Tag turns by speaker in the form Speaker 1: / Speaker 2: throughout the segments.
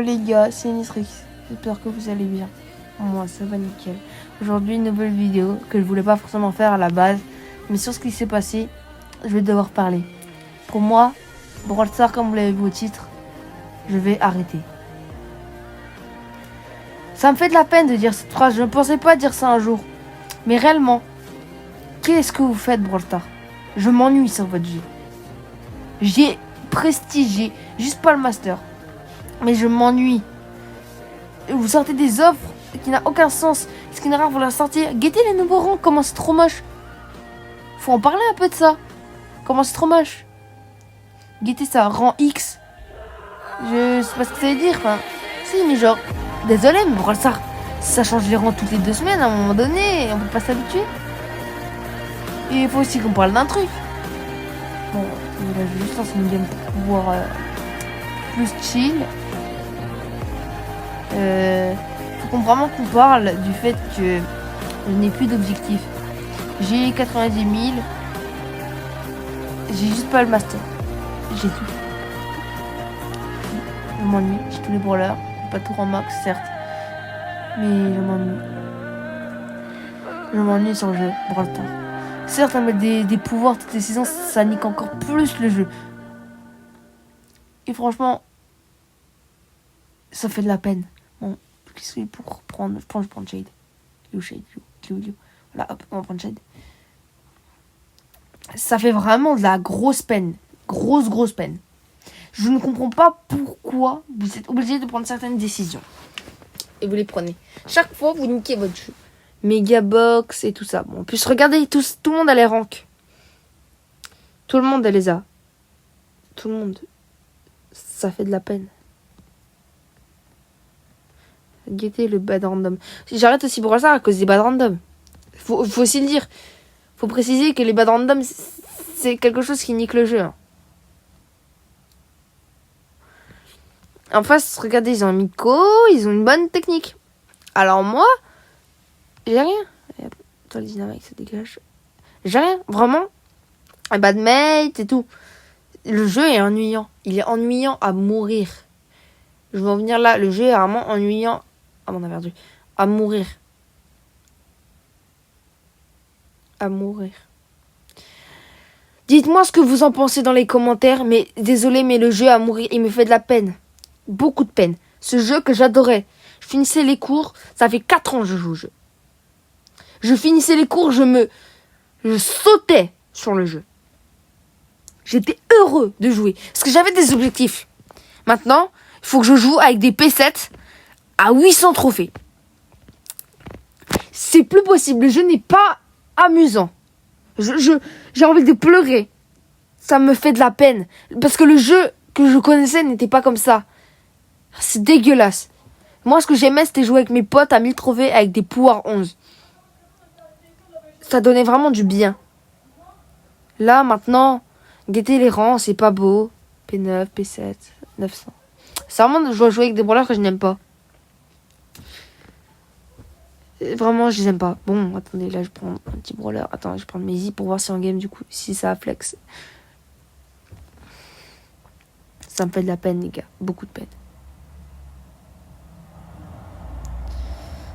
Speaker 1: Les gars, c'est Nitrix. J'espère que vous allez bien. Moi, ça va nickel. Aujourd'hui, une nouvelle vidéo que je voulais pas forcément faire à la base. Mais sur ce qui s'est passé, je vais devoir parler. Pour moi, Brawl Stars, comme vous l'avez vu au titre, je vais arrêter. Ça me fait de la peine de dire cette phrase. Je ne pensais pas dire ça un jour. Mais réellement, qu'est-ce que vous faites, Brawl Stars? Je m'ennuie sur votre jeu. J'ai prestige, juste pas le master. Mais je m'ennuie. Vous sortez des offres qui n'ont aucun sens. Ce qui n'est rare, vous la sortir. Guettez les nouveaux rangs, comment c'est trop moche. Faut en parler un peu de ça. Comment c'est trop moche. Guettez ça, rang X. Je sais pas ce que ça veut dire. Enfin, si, mais genre, désolé, mais Brawl Stars, ça change les rangs toutes les 2 semaines à un moment donné. On peut pas s'habituer. Et il faut aussi qu'on parle d'un truc. Bon, là, je vais juste lancer une game pour pouvoir plus chill. Faut vraiment qu'on parle du fait que je n'ai plus d'objectif. J'ai 90 000. J'ai juste pas le master. J'ai tout. Je m'ennuie. J'ai tous les brawlers. J'ai pas tout en max, certes. Mais je m'ennuie. Je m'ennuie sur le jeu Brawl Stars. Certes, à mettre des pouvoirs toutes les saisons, ça nique encore plus le jeu. Et franchement, ça fait de la peine. Bon, qu'est-ce que pour prendre? Je pense que je prends Shade. Shade. Voilà, hop, on va prendre Shade. Ça fait vraiment de la grosse peine. Grosse peine. Je ne comprends pas pourquoi vous êtes obligé de prendre certaines décisions. Et vous les prenez. Chaque fois, vous niquez votre jeu. Megabox et tout ça. Bon, en plus, regardez, tout le monde a les ranks. Tout le monde les a. Tout le monde. Ça fait de la peine. Guettez le bad random. J'arrête aussi pour ça à cause des bad random. Faut aussi le dire. Faut préciser que les bad random, c'est quelque chose qui nique le jeu. Hein. En face, regardez, ils ont un Miko, ils ont une bonne technique. Alors moi, j'ai rien. Attends, les dynamiques, ça dégage. J'ai rien, vraiment. Un bad mate et tout. Le jeu est ennuyant. Il est ennuyant à mourir. Je vais en venir là. Le jeu est vraiment ennuyant. Ah, on a perdu. À mourir. À mourir. Dites-moi ce que vous en pensez dans les commentaires. Mais désolé, mais le jeu à mourir, il me fait de la peine. Beaucoup de peine. Ce jeu que j'adorais. Je finissais les cours. Ça fait 4 ans que je joue au jeu. Je finissais les cours, je sautais sur le jeu. J'étais heureux de jouer. Parce que j'avais des objectifs. Maintenant, il faut que je joue avec des P7 à 800 trophées. C'est plus possible. Le jeu n'est pas amusant. J'ai envie de pleurer. Ça me fait de la peine. Parce que le jeu que je connaissais n'était pas comme ça. C'est dégueulasse. Moi, ce que j'aimais, c'était jouer avec mes potes à 1000 trophées avec des pouvoirs 11. Ça donnait vraiment du bien. Là, maintenant, guetter les rangs, c'est pas beau. P9, P7, 900. C'est vraiment, je dois jouer avec des brawlers que je n'aime pas. Vraiment, je les aime pas. Bon, attendez, là, je prends un petit brawler. Attends, je prends Maisy pour voir si en game, du coup, si ça a flex. Ça me fait de la peine, les gars. Beaucoup de peine.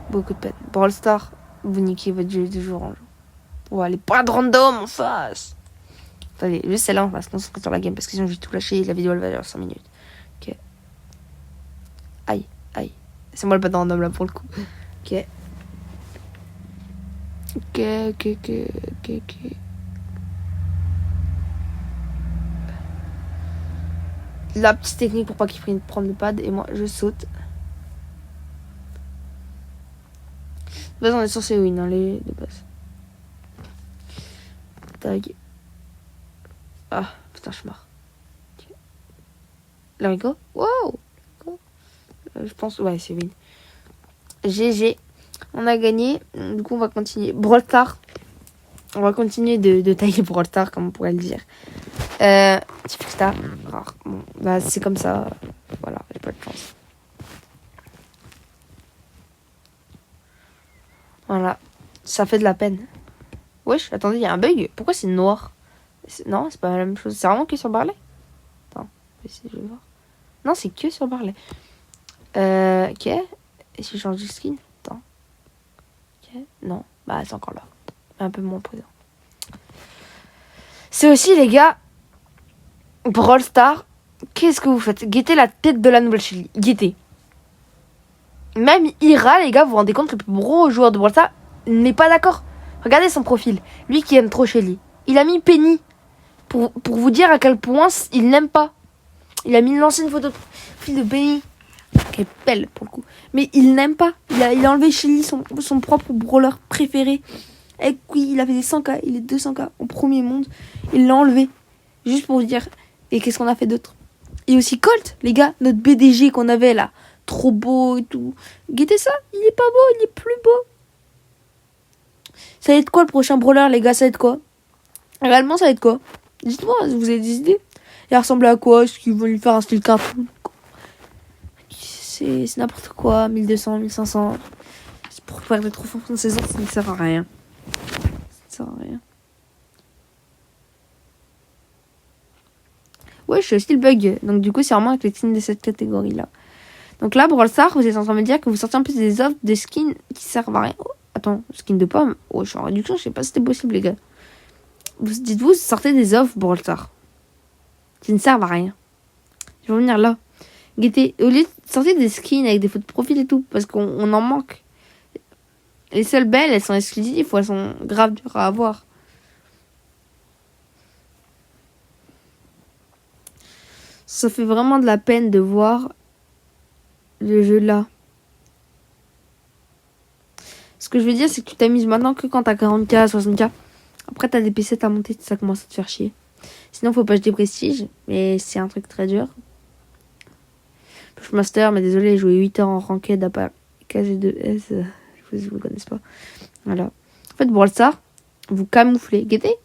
Speaker 1: Beaucoup de peine. Brawl Stars, vous niquez votre jeu de jour en jour. Ouais, les pas de random en face. Attendez, juste celle-là, on va se concentrer sur la game parce que sinon je vais tout lâcher et la vidéo elle va durer 5 minutes. Ok. Aïe. C'est moi le pas de random là pour le coup. Ok. La petite technique pour pas qu'il prenne le pad et moi je saute. De base on est censé win hein, les de base. Tag. Ah, putain, je suis mort. Okay. Là, on go. Wow. Je pense, ouais, c'est win. GG. On a gagné. Du coup, on va continuer. Brawl Stars. On va continuer de tailler Brawl Stars, comme on pourrait le dire. Typique star. Rare. Bon, bah, c'est comme ça. Voilà, j'ai pas de chance. Voilà. Ça fait de la peine. Wesh, attendez, il y a un bug. Pourquoi c'est noir? Non, c'est pas la même chose. C'est vraiment que sur Barley? Attends, je vais voir. Non, c'est que sur Barley. Ok. Et si je change de skin? Attends. Ok. Non. Bah, c'est encore là. Un peu moins présent. C'est aussi, les gars, Brawl Stars. Qu'est-ce que vous faites? Guettez la tête de la nouvelle Shelly. Guettez. Même Ira, les gars, vous vous rendez compte que le plus gros joueur de Brawl Stars n'est pas d'accord. Regardez son profil. Lui qui aime trop Shelly. Il a mis Penny. Pour vous dire à quel point il n'aime pas. Il a mis l'ancienne photo de profil de Penny. Qui est belle pour le coup. Mais il n'aime pas. Il a enlevé Shelly, son propre brawler préféré. Et oui, il avait des 100k. Il est 200k au premier monde. Il l'a enlevé. Juste pour vous dire. Et qu'est-ce qu'on a fait d'autre? Et aussi Colt, les gars. Notre BDG qu'on avait là. Trop beau et tout. Guettez ça. Il est pas beau. Il est plus beau. Ça va être quoi le prochain brawler, les gars? Ça va être quoi? Réellement, ça va être quoi? Dites-moi, vous avez des idées? Il ressemble à quoi? Est-ce qu'ils vont lui faire un style cartoon? C'est n'importe quoi. 1200, 1500. C'est pour faire des trophées en saison, ça ne sert à rien. Ça ne sert à rien. Ouais, je suis aussi le bug. Donc, du coup, c'est vraiment avec les skins de cette catégorie-là. Donc là, Brawl Stars, vous êtes en train de me dire que vous sortez en plus des offres de skins qui servent à rien. Oh, attends, skin de pomme. Oh, je suis en réduction, je sais pas si c'était possible, les gars. Dites-vous, sortez des offres Brawl Stars qui ne servent à rien. Je vais venir là. Guettez, au lieu de sortir des skins avec des photos de profil et tout, parce qu'on en manque. Les seules belles, elles sont exclusives ou elles sont grave dures à avoir. Ça fait vraiment de la peine de voir le jeu là. Ce que je veux dire, c'est que tu t'amuses maintenant que quand t'as 40k, 60k. Après, t'as des PC à monter, ça commence à te faire chier. Sinon, faut pas acheter prestige, mais c'est un truc très dur. Pushmaster, mais désolé, j'ai joué 8 heures en ranked à part KG2S. Je vous connais pas. Voilà. En fait, Brawl Stars, vous camouflez. Guettez,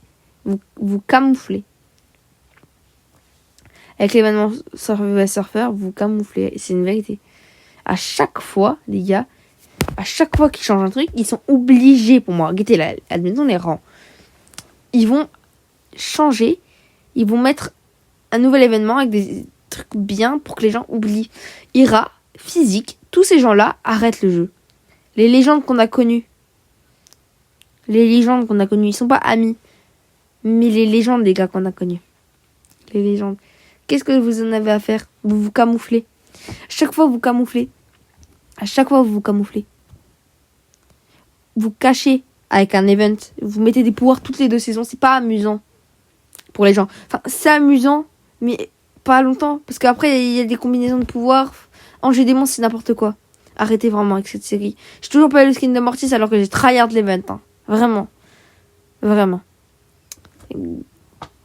Speaker 1: vous camouflez. Avec l'événement Surfer, vous camouflez. C'est une vérité. À chaque fois, les gars, à chaque fois qu'ils changent un truc, ils sont obligés pour moi. Guettez, là, admettons les rangs. Ils vont changer. Ils vont mettre un nouvel événement avec des trucs bien pour que les gens oublient. Ira, Physique, tous ces gens-là arrêtent le jeu. Les légendes qu'on a connues. Ils sont pas amis. Mais les légendes, les gars, qu'on a connues. Les légendes. Qu'est-ce que vous en avez à faire? Vous vous camouflez. Chaque fois, vous camouflez. À chaque fois, vous vous camouflez. Vous cachez avec un event. Vous mettez des pouvoirs toutes les 2 saisons. C'est pas amusant pour les gens. Enfin, c'est amusant, mais pas longtemps. Parce qu'après, il y a des combinaisons de pouvoirs. Angers Démon, c'est n'importe quoi. Arrêtez vraiment avec cette série. J'ai toujours pas eu le skin de Mortis alors que j'ai tryhard l'event. Hein. Vraiment. Vraiment.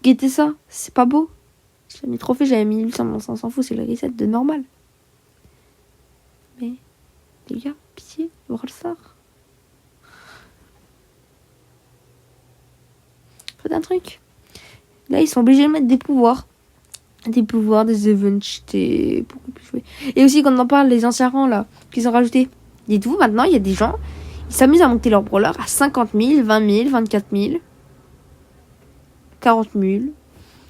Speaker 1: Guettez ça. C'est pas beau. J'ai mis trophée, j'avais mis 800, on s'en fout, c'est le reset de normal. Mais, les gars, pitié, Brawl Stars. Faites un truc. Là, ils sont obligés de mettre des pouvoirs. Des pouvoirs, des events, pour qu'on puisse jouer. Et aussi, quand on en parle, les anciens rangs, là, qu'ils ont rajouté. Dites-vous, maintenant, il y a des gens, ils s'amusent à monter leur brawler à 50 000, 20 000, 24 000, 40 000.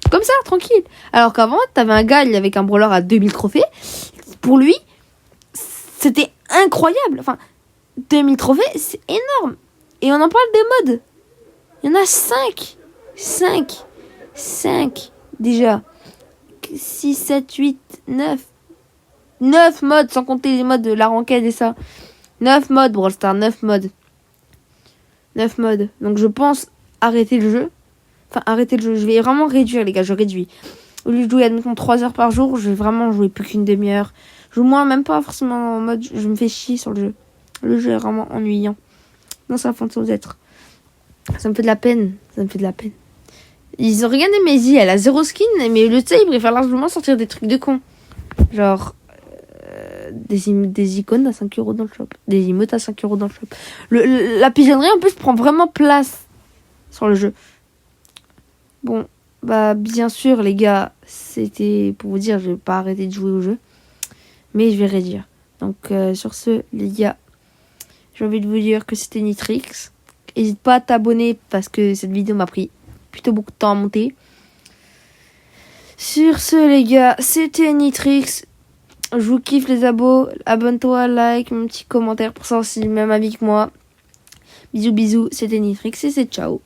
Speaker 1: Comme ça, tranquille. Alors qu'avant, t'avais un gars, il avec un brawler à 2000 trophées. Pour lui, c'était incroyable. Enfin, 2000 trophées, c'est énorme. Et on en parle des modes. Il y en a 5. 5 déjà. 6, 7, 8, 9. 9 modes, sans compter les modes de la ranked et ça. 9 modes, Brawl Stars, 9 modes. 9 modes. Donc je pense arrêter le jeu. Enfin, arrêtez le jeu. Je vais vraiment réduire, les gars. Je réduis. Au lieu de jouer, admettons, 3 heures par jour, je vais vraiment jouer plus qu'une demi-heure. Je joue moins, même pas forcément en mode je me fais chier sur le jeu. Le jeu est vraiment ennuyant. Non, c'est la façon d'être. Ça me fait de la peine. Ils ont regardé Maisy, elle a 0 skin, mais le ils préfèrent largement sortir des trucs de con. Genre, des icônes à 5 € dans le shop. Des emotes à 5 € dans le shop. La pigeonnerie, en plus, prend vraiment place sur le jeu. Bon, bah bien sûr les gars, c'était pour vous dire, je vais pas arrêter de jouer au jeu, mais je vais réduire. Donc sur ce les gars, j'ai envie de vous dire que c'était Nitrix. N'hésite pas à t'abonner parce que cette vidéo m'a pris plutôt beaucoup de temps à monter. Sur ce les gars, c'était Nitrix. Je vous kiffe les abos. Abonne-toi, like, mon petit commentaire pour ça aussi, même avec moi. Bisous, bisous. C'était Nitrix et c'est ciao.